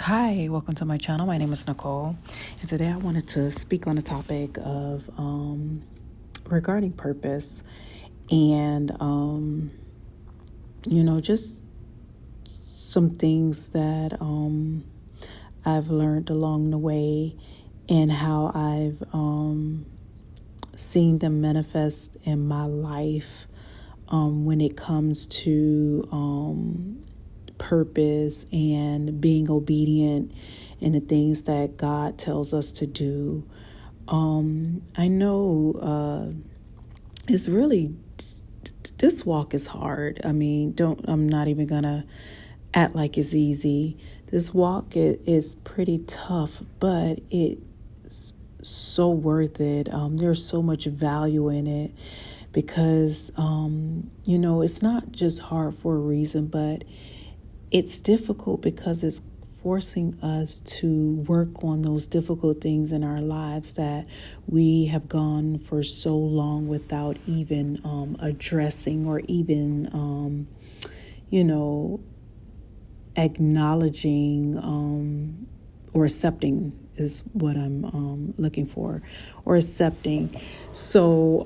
Hi, welcome to my channel. My name is Nicole, and today I wanted to speak on the topic of regarding purpose and just some things that I've learned along the way and how I've seen them manifest in my life when it comes to purpose and being obedient in the things that God tells us to do. I know it's really this walk is hard. I'm not even gonna act like it's easy. This walk is pretty tough, but it's so worth it. There's so much value in it because it's not just hard for a reason, but it's difficult because it's forcing us to work on those difficult things in our lives that we have gone for so long without even addressing or even, acknowledging or accepting is what I'm looking for, or accepting. So,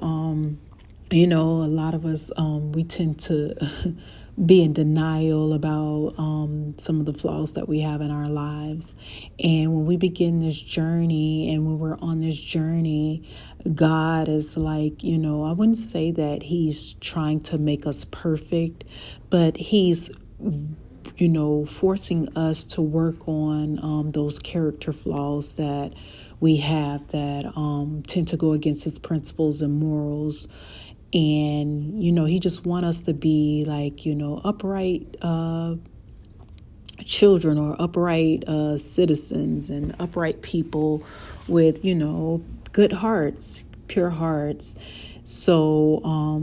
a lot of us, we tend to be in denial about some of the flaws that we have in our lives. And when we begin this journey and when we're on this journey, God is like, I wouldn't say that he's trying to make us perfect, but he's forcing us to work on those character flaws that we have that tend to go against his principles and morals. And, he just want us to be like, upright children or upright citizens and upright people with, good hearts, pure hearts. So, a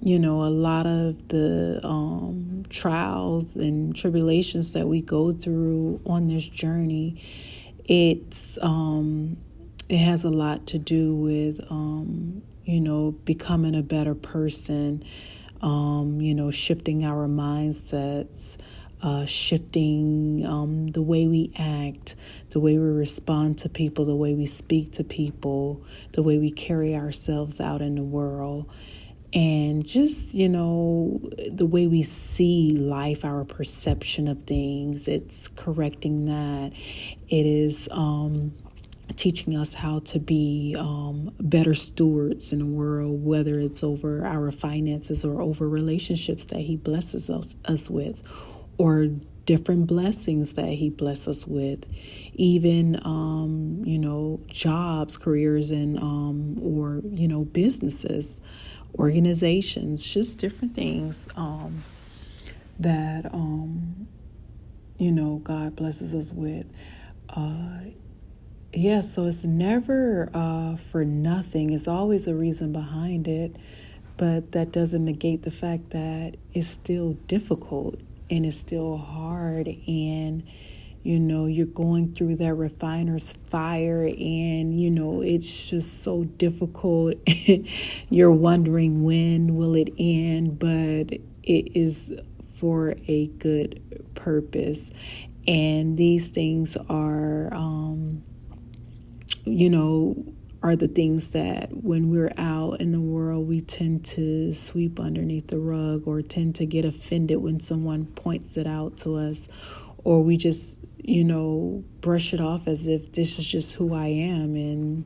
lot of the trials and tribulations that we go through on this journey, it has a lot to do with, becoming a better person, shifting our mindsets, shifting the way we act, the way we respond to people, the way we speak to people, the way we carry ourselves out in the world. And just, the way we see life, our perception of things, it's correcting that. It is teaching us how to be better stewards in the world, whether it's over our finances or over relationships that he blesses us with, or different blessings that he blesses us with, even, jobs, careers, and or, businesses, organizations, just different things that, God blesses us with. So it's never for nothing. It's always a reason behind it, but that doesn't negate the fact that it's still difficult and it's still hard, and you're going through that refiner's fire, and it's just so difficult. You're wondering when will it end, but it is for a good purpose. And these things are are the things that when we're out in the world, we tend to sweep underneath the rug, or tend to get offended when someone points it out to us, or we just, brush it off as if this is just who I am, and,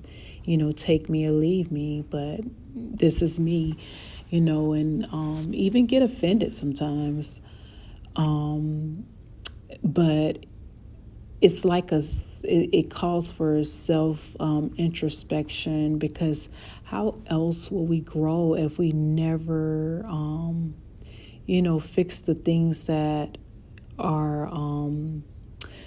take me or leave me, but this is me, and even get offended sometimes. But it's like it calls for self introspection, because how else will we grow if we never, fix the things that are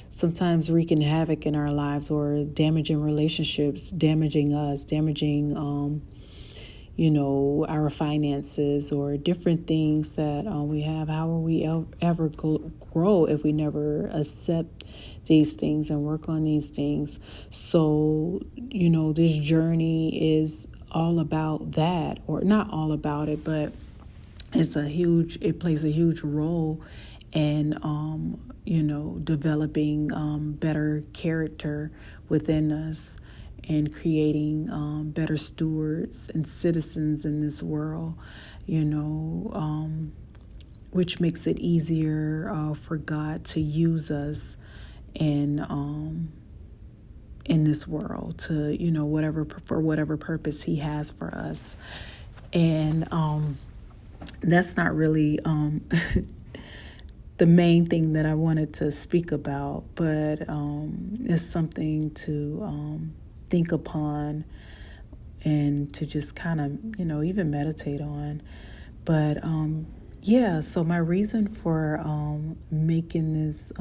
sometimes wreaking havoc in our lives, or damaging relationships, damaging us, damaging, our finances, or different things that we have. How will we ever grow if we never accept these things and work on these things? So, this journey is all about that, or not all about it, but it plays a huge role and, developing better character within us, and creating better stewards and citizens in this world, which makes it easier for God to use us in this world to, whatever purpose He has for us. And that's not really the main thing that I wanted to speak about, but it's something to think upon and to just kind of, even meditate on. But so my reason for making this,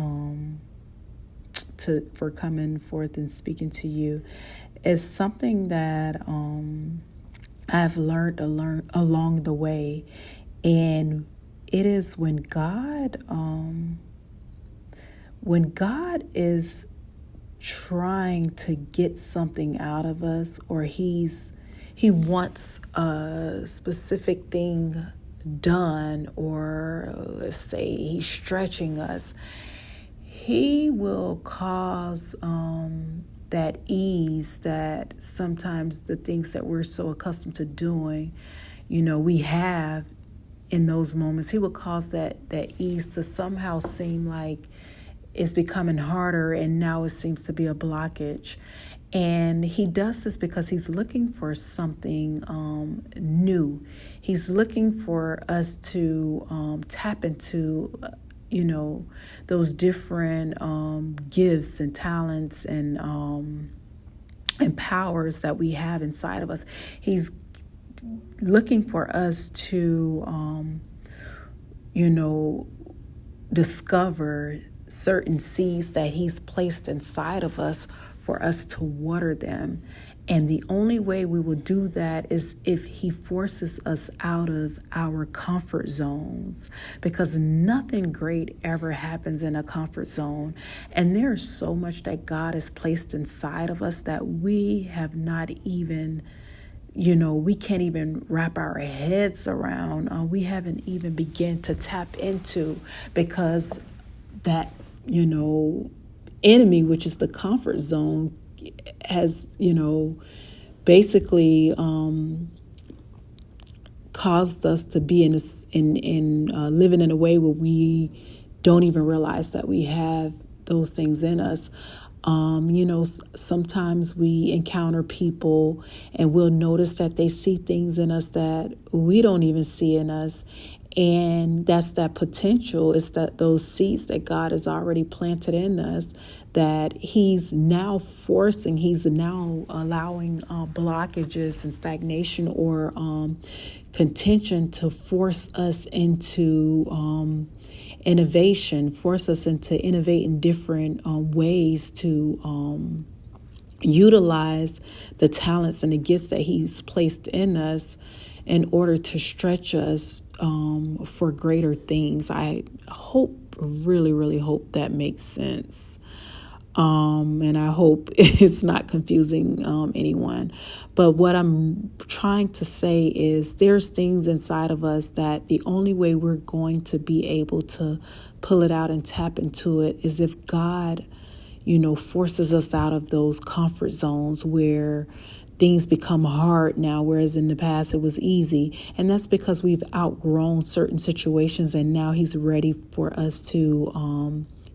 for coming forth and speaking to you, is something that I've learned along the way, and it is when God is trying to get something out of us, or he wants a specific thing done, or let's say He's stretching us, He will cause that ease that sometimes the things that we're so accustomed to doing, we have in those moments. He will cause that ease to somehow seem like it's becoming harder, and now it seems to be a blockage. And He does this because He's looking for something new. He's looking for us to tap into those different gifts and talents and powers that we have inside of us. He's looking for us to, discover certain seeds that He's placed inside of us for us to water them. And the only way we will do that is if He forces us out of our comfort zones, because nothing great ever happens in a comfort zone. And there's so much that God has placed inside of us that we have not even, we can't even wrap our heads around. We haven't even begun to tap into, because that, enemy, which is the comfort zone, has, basically caused us to be living in a way where we don't even realize that we have those things in us. Sometimes we encounter people and we'll notice that they see things in us that we don't even see in us. And that's that potential. It's that those seeds that God has already planted in us that He's now allowing blockages and stagnation or contention to force us into innovation, force us into innovate in different ways to utilize the talents and the gifts that He's placed in us in order to stretch us for greater things. I really, really hope that makes sense. And I hope it's not confusing anyone. But what I'm trying to say is there's things inside of us that the only way we're going to be able to pull it out and tap into it is if God, forces us out of those comfort zones where things become hard now, whereas in the past it was easy. And that's because we've outgrown certain situations, and now He's ready for us to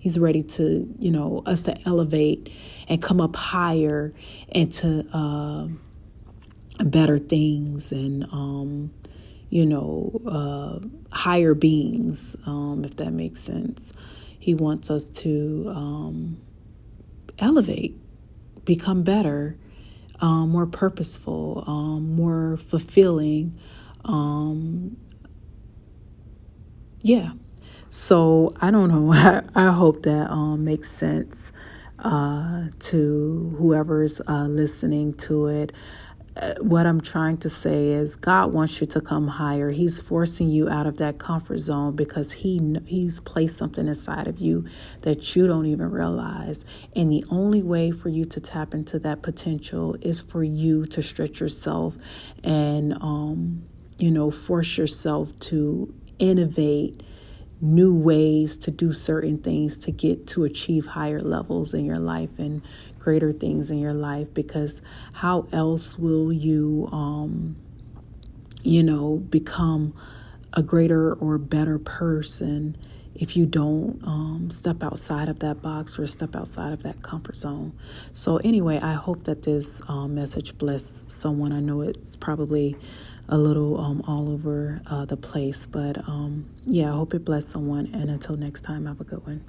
us to elevate and come up higher into better things and higher beings, if that makes sense. He wants us to elevate, become better, more purposeful, more fulfilling. So I don't know. I hope that makes sense to whoever's listening to it. What I'm trying to say is God wants you to come higher. He's forcing you out of that comfort zone because He's placed something inside of you that you don't even realize. And the only way for you to tap into that potential is for you to stretch yourself and, force yourself to innovate new ways to do certain things to get to achieve higher levels in your life and greater things in your life, because how else will you become a greater or better person if you don't step outside of that box or step outside of that comfort zone. So anyway, I hope that this message blessed someone. I know it's probably a little all over the place, but yeah, I hope it blessed someone. And until next time, have a good one.